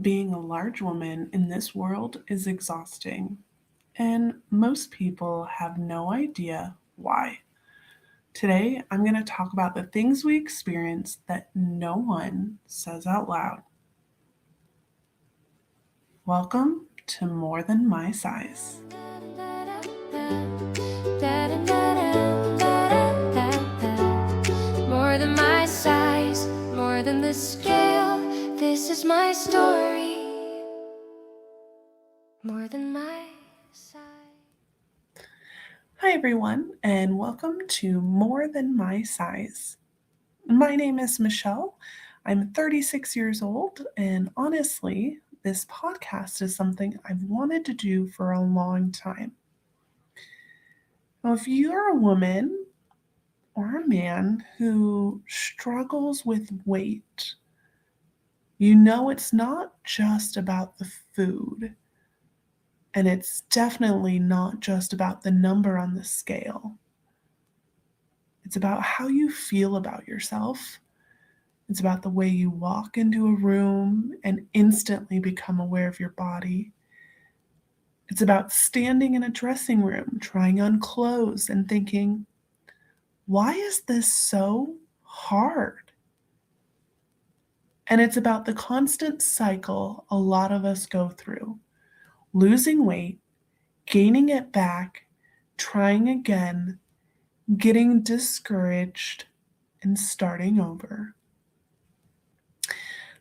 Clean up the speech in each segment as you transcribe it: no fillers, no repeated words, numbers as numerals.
Being a large woman in this world is exhausting, and most people have no idea why. Today, I'm going to talk about the things we experience that no one says out loud. Welcome to More Than My Size. More than my size, more than the scale. This is my story. More than my size. Hi, everyone, and welcome to More Than My Size. My name is Michelle. I'm 36 years old, and honestly, this podcast is something I've wanted to do for a long time. Now, if you're a woman or a man who struggles with weight, you know it's not just about the food, and it's definitely not just about the number on the scale. It's about how you feel about yourself. It's about the way you walk into a room and instantly become aware of your body. It's about standing in a dressing room, trying on clothes, and thinking, why is this so hard? And it's about the constant cycle a lot of us go through: losing weight, gaining it back, trying again, getting discouraged, and starting over.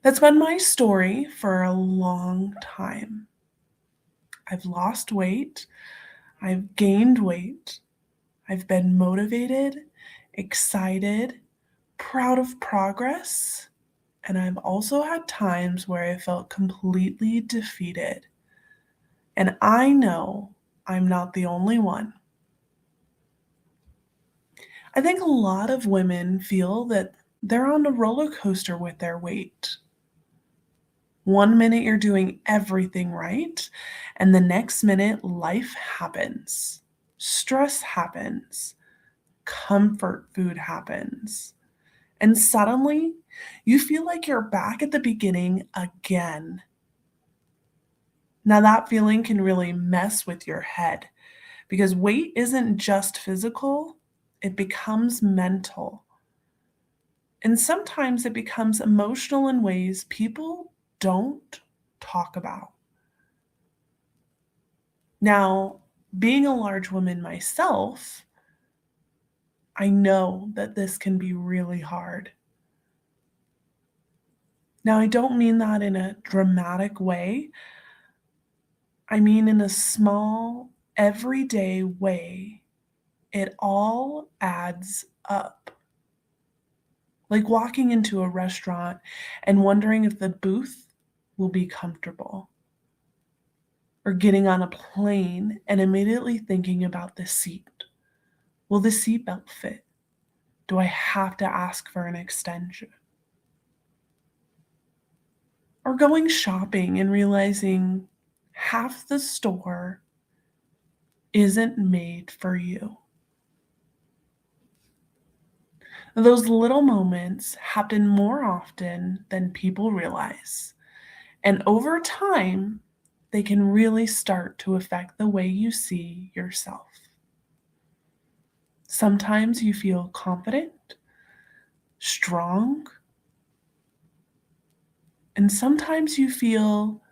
That's been my story for a long time. I've lost weight, I've gained weight, I've been motivated, excited, proud of progress, and I've also had times where I felt completely defeated. And I know I'm not the only one. I think a lot of women feel that they're on a roller coaster with their weight. One minute you're doing everything right, and the next minute life happens. Stress happens. Comfort food happens. And suddenly you feel like you're back at the beginning again. Now, that feeling can really mess with your head because weight isn't just physical, it becomes mental. And sometimes it becomes emotional in ways people don't talk about. Now, being a large woman myself, I know that this can be really hard. Now, I don't mean that in a dramatic way. I mean in a small, everyday way. It all adds up. Like walking into a restaurant and wondering if the booth will be comfortable, or getting on a plane and immediately thinking about the seat. Will the seatbelt fit? Do I have to ask for an extension? Or going shopping and realizing half the store isn't made for you. Those little moments happen more often than people realize. And over time, they can really start to affect the way you see yourself. Sometimes you feel confident, strong, and sometimes you feel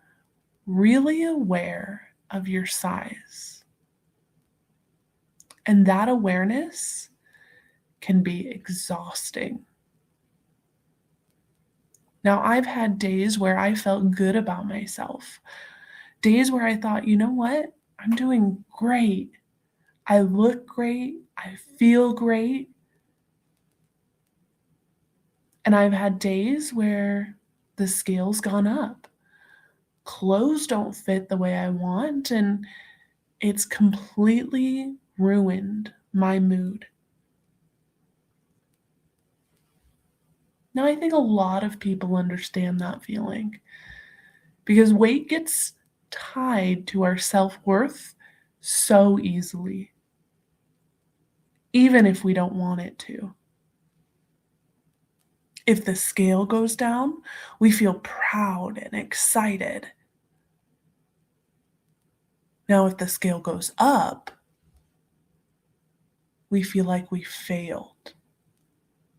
really aware of your size. And that awareness can be exhausting. Now, I've had days where I felt good about myself, days where I thought, you know what? I'm doing great. I look great. I feel great. And I've had days where the scale's gone up. Clothes don't fit the way I want, and it's completely ruined my mood. Now, I think a lot of people understand that feeling because weight gets tied to our self worth so easily, even if we don't want it to. If the scale goes down, we feel proud and excited. Now, if the scale goes up, we feel like we failed,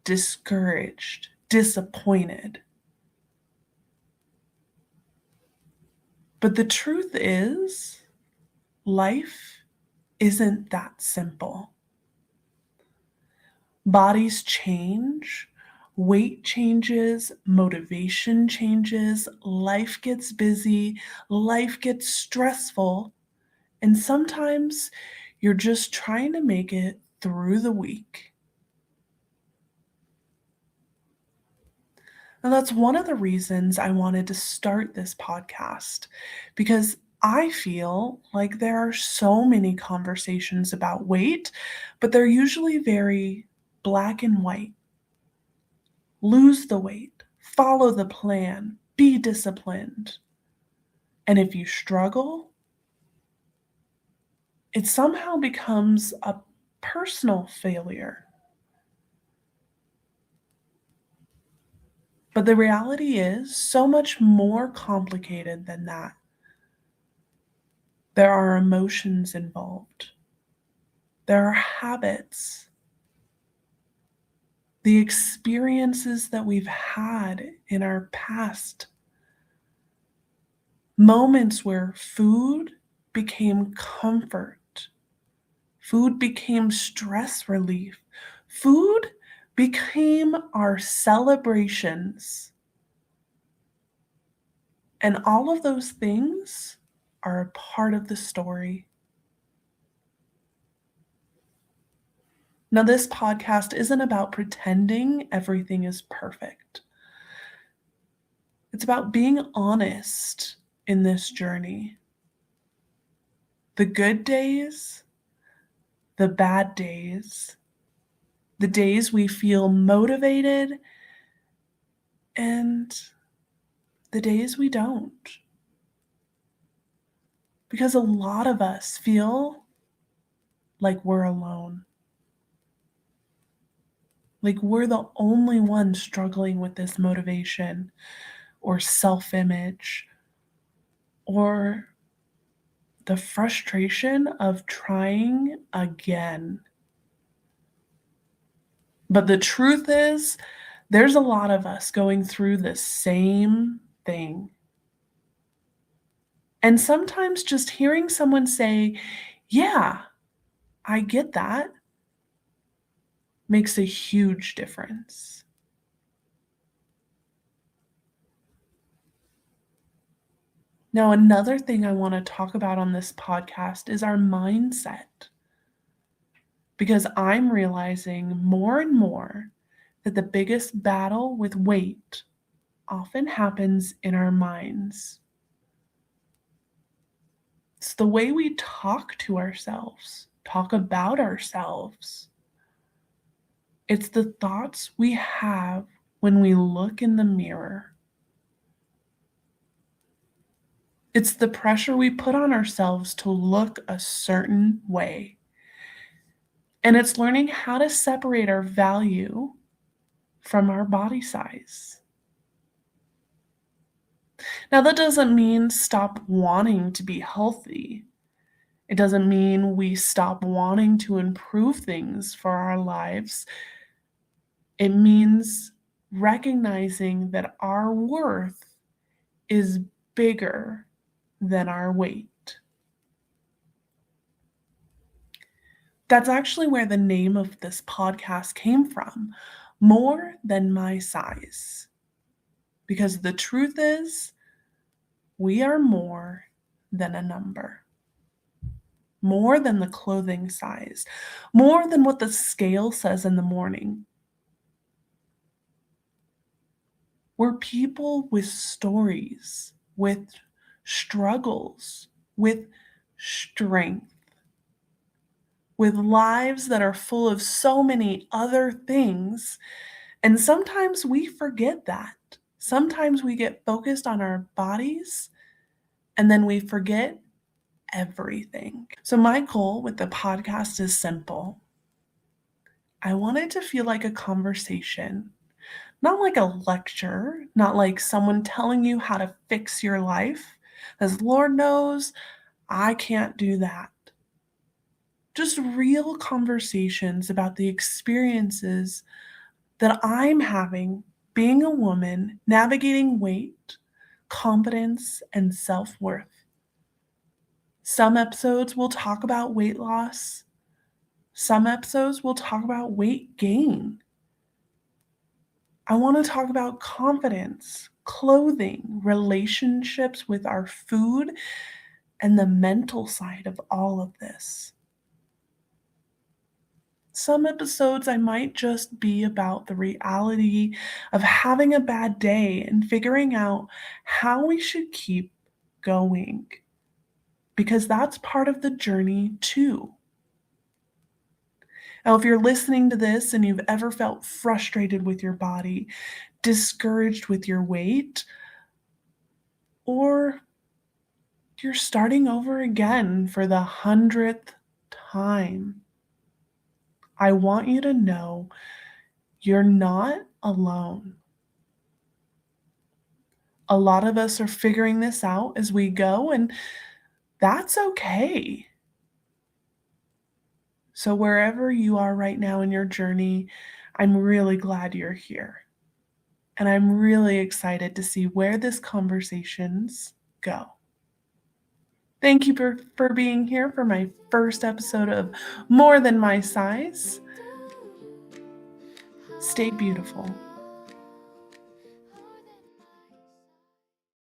discouraged, disappointed. But the truth is, life isn't that simple. Bodies change, weight changes, motivation changes, life gets busy, life gets stressful, and sometimes you're just trying to make it through the week. And that's one of the reasons I wanted to start this podcast, because I feel like there are so many conversations about weight, but they're usually very black and white. Lose the weight, follow the plan, be disciplined. And if you struggle, it somehow becomes a personal failure. But the reality is so much more complicated than that. There are emotions involved. There are habits. The experiences that we've had in our past. Moments where food became comfort. Food became stress relief. Food became our celebrations. And all of those things are a part of the story. Now, this podcast isn't about pretending everything is perfect. It's about being honest in this journey. The good days, the bad days, the days we feel motivated, and the days we don't. Because a lot of us feel like we're alone. Like we're the only ones struggling with this motivation or self-image or the frustration of trying again. But the truth is, there's a lot of us going through the same thing. And sometimes just hearing someone say, "Yeah, I get that," makes a huge difference. Now, another thing I want to talk about on this podcast is our mindset. Because I'm realizing more and more that the biggest battle with weight often happens in our minds. It's the way we talk to ourselves, talk about ourselves. It's the thoughts we have when we look in the mirror. It's the pressure we put on ourselves to look a certain way. And it's learning how to separate our value from our body size. Now, that doesn't mean stop wanting to be healthy. It doesn't mean we stop wanting to improve things for our lives. It means recognizing that our worth is bigger than our weight. That's actually where the name of this podcast came from, More Than My Size. Because the truth is, we are more than a number. More than the clothing size. More than what the scale says in the morning. We're people with stories, with struggles, with strength, with lives that are full of so many other things. And sometimes we forget that. Sometimes we get focused on our bodies and then we forget everything. So, my goal with the podcast is simple. I want it to feel like a conversation Not like a lecture, not like someone telling you how to fix your life, as Lord knows I can't do that. Just real conversations about the experiences that I'm having being a woman, navigating weight, confidence, and self worth. Some episodes will talk about weight loss, some episodes will talk about weight gain. I want to talk about confidence, clothing, relationships with our food, and the mental side of all of this. Some episodes I might just be about the reality of having a bad day and figuring out how we should keep going, because that's part of the journey too. Now, if you're listening to this and you've ever felt frustrated with your body, discouraged with your weight, or you're starting over again for the 100th time, I want you to know you're not alone. A lot of us are figuring this out as we go, and that's okay. So, wherever you are right now in your journey, I'm really glad you're here. And I'm really excited to see where this conversations go. Thank you for being here for my first episode of More Than My Size. Stay beautiful.